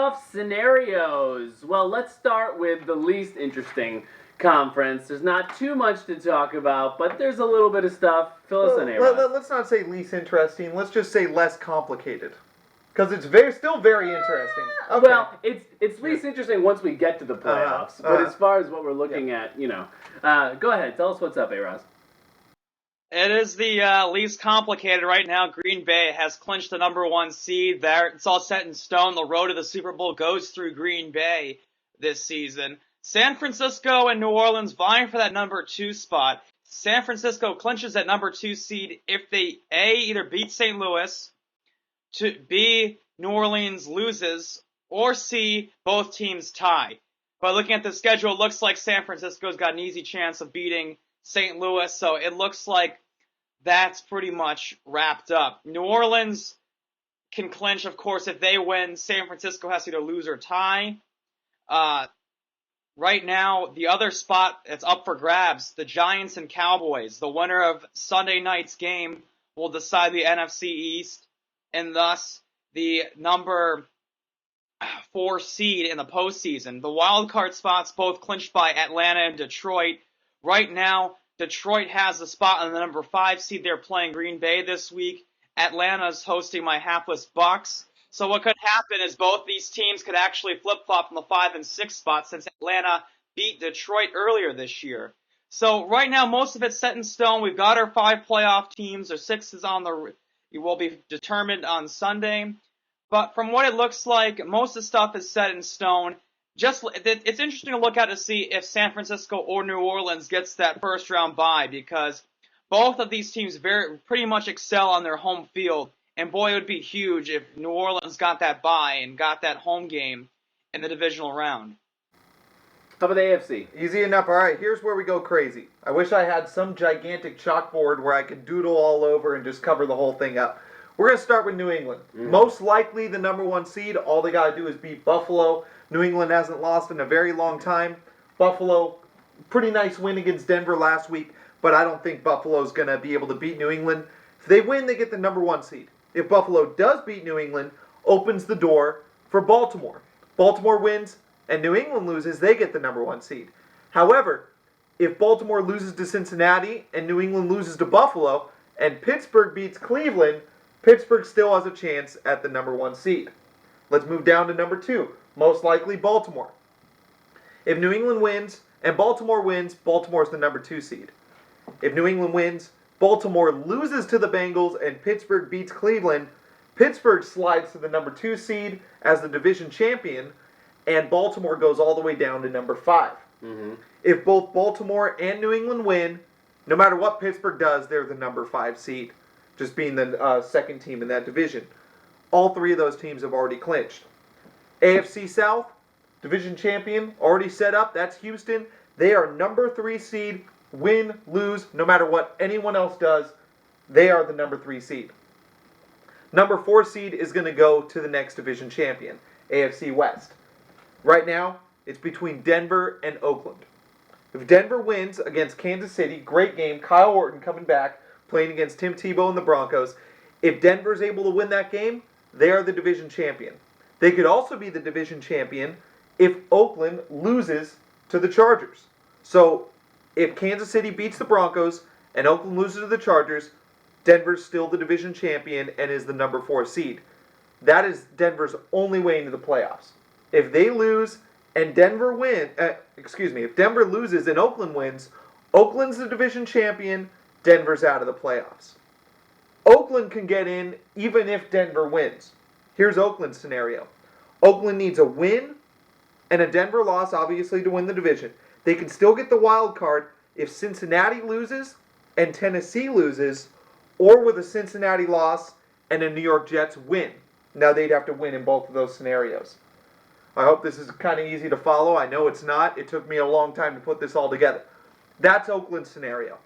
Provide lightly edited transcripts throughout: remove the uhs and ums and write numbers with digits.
playoff scenarios. Well, let's start with the least interesting conference. There's not too much to talk about, but there's a little bit of stuff. Fill us in, A-Rod. Let's not say least interesting. Let's just say less complicated. Because it's still very interesting. Okay. Well, it's least interesting once we get to the playoffs. But as far as what we're looking at, go ahead. Tell us what's up, A-Rod. It is the least complicated right now. Green Bay has clinched the number 1 seed there. It's all set in stone. The road to the Super Bowl goes through Green Bay this season. San Francisco and New Orleans vying for that number 2 spot. San Francisco clinches that number 2 seed if they A, either beat St. Louis, B, New Orleans loses, or C, both teams tie. But looking at the schedule, it looks like San Francisco's got an easy chance of beating St. Louis, so it looks like that's pretty much wrapped up. New Orleans can clinch, of course, if they win. San Francisco has to either lose or tie. Right now, the other spot that's up for grabs, the Giants and Cowboys. The winner of Sunday night's game will decide the NFC East, and thus the number 4 seed in the postseason. The wild card spots both clinched by Atlanta and Detroit. Right now, Detroit has the spot on the number 5 seed. They're playing Green Bay this week. Atlanta's hosting my hapless Bucks. So what could happen is both these teams could actually flip-flop from the 5 and 6 spot since Atlanta beat Detroit earlier this year. So right now, most of it's set in stone. We've got our 5 playoff teams. Our 6 is it will be determined on Sunday. But from what it looks like, most of the stuff is set in stone. It's interesting to look at to see if San Francisco or New Orleans gets that first round bye, because both of these teams pretty much excel on their home field. And boy, it would be huge if New Orleans got that bye and got that home game in the divisional round. How about the AFC? Easy enough. All right, here's where we go crazy. I wish I had some gigantic chalkboard where I could doodle all over and just cover the whole thing up. We're going to start with New England. Most likely the number 1 seed. All they got to do is beat Buffalo. New England hasn't lost in a very long time. Buffalo, pretty nice win against Denver last week, but I don't think Buffalo's going to be able to beat New England. If they win, they get the number 1 seed. If Buffalo does beat New England, opens the door for Baltimore. Baltimore wins and New England loses, they get the number 1 seed. However, if Baltimore loses to Cincinnati and New England loses to Buffalo and Pittsburgh beats Cleveland, Pittsburgh still has a chance at the number 1 seed. Let's move down to number 2. Most likely Baltimore. If New England wins and Baltimore wins, Baltimore's the number 2 seed. If New England wins, Baltimore loses to the Bengals and Pittsburgh beats Cleveland, Pittsburgh slides to the number 2 seed as the division champion, and Baltimore goes all the way down to number 5. If both Baltimore and New England win, no matter what Pittsburgh does, they're the number 5 seed, just being the second team in that division. All 3 of those teams have already clinched. AFC South, division champion, already set up. That's Houston. They are number 3 seed. Win, lose, no matter what anyone else does, they are the number 3 seed. Number 4 seed is going to go to the next division champion, AFC West. Right now, it's between Denver and Oakland. If Denver wins against Kansas City, great game, Kyle Orton coming back, playing against Tim Tebow and the Broncos. If Denver's able to win that game, they are the division champion. They could also be the division champion if Oakland loses to the Chargers. So, if Kansas City beats the Broncos and Oakland loses to the Chargers, Denver's still the division champion and is the number 4 seed. That is Denver's only way into the playoffs. If they lose and Denver if Denver loses and Oakland wins, Oakland's the division champion, Denver's out of the playoffs. Oakland can get in even if Denver wins. Here's Oakland's scenario. Oakland needs a win and a Denver loss, obviously, to win the division. They can still get the wild card if Cincinnati loses and Tennessee loses, or with a Cincinnati loss and a New York Jets win. Now they'd have to win in both of those scenarios. I hope this is kind of easy to follow. I know it's not. It took me a long time to put this all together. That's Oakland's scenario.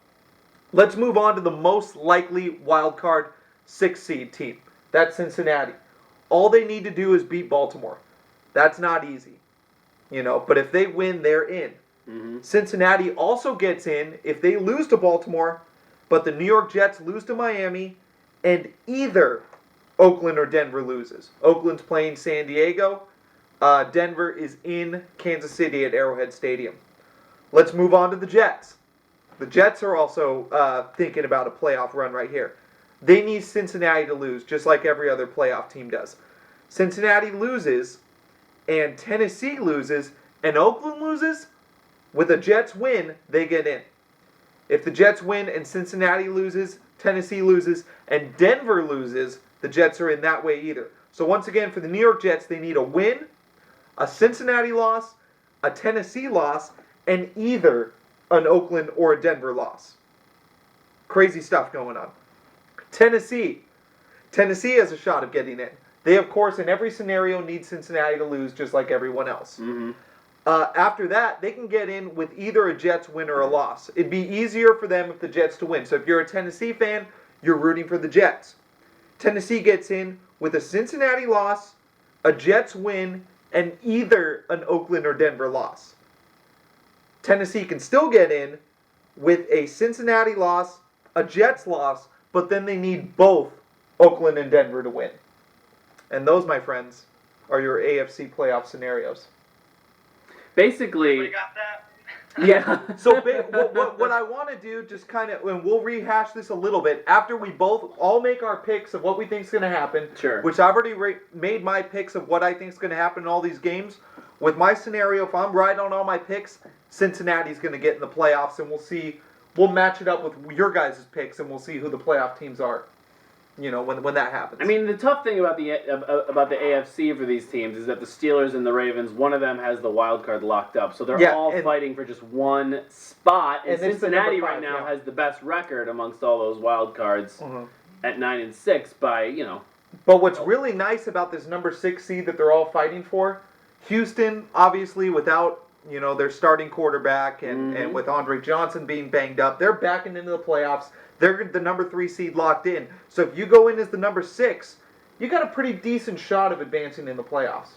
Let's move on to the most likely wild card 6 seed team. That's Cincinnati. All they need to do is beat Baltimore. That's not easy. But if they win, they're in. Cincinnati also gets in if they lose to Baltimore, but the New York Jets lose to Miami, and either Oakland or Denver loses. Oakland's playing San Diego. Denver is in Kansas City at Arrowhead Stadium. Let's move on to the Jets. The Jets are also thinking about a playoff run right here. They need Cincinnati to lose, just like every other playoff team does. Cincinnati loses, and Tennessee loses, and Oakland loses. With a Jets win, they get in. If the Jets win and Cincinnati loses, Tennessee loses, and Denver loses, the Jets are in that way either. So once again, for the New York Jets, they need a win, a Cincinnati loss, a Tennessee loss, and either an Oakland or a Denver loss. Crazy stuff going on. Tennessee has a shot of getting in. They, of course, in every scenario need Cincinnati to lose just like everyone else. Mm-hmm. After that, they can get in with either a Jets win or a loss. It'd be easier for them if the Jets to win. So if you're a Tennessee fan, you're rooting for the Jets. Tennessee gets in with a Cincinnati loss, a Jets win, and either an Oakland or Denver loss. Tennessee can still get in with a Cincinnati loss, a Jets loss, but then they need both Oakland and Denver to win. And those, my friends, are your AFC playoff scenarios. Basically, We got that. yeah. So what I want to do, just kind of, and we'll rehash this a little bit, after we both all make our picks of what we think is going to happen, Sure. which I've already made my picks of what I think is going to happen in all these games. With my scenario, if I'm right on all my picks, Cincinnati's going to get in the playoffs, and we'll match it up with your guys' picks, and we'll see who the playoff teams are. You know, when that happens. I mean, the tough thing about the AFC for these teams is that the Steelers and the Ravens, one of them has the wild card locked up, so they're all fighting for just one spot. And Cincinnati right now has the best record amongst all those wild cards at 9-6 by But what's really nice about this number 6 seed that they're all fighting for, Houston, obviously without their starting quarterback and with Andre Johnston being banged up, they're backing into the playoffs. They're the number 3 seed locked in. So if you go in as the number 6, you got a pretty decent shot of advancing in the playoffs.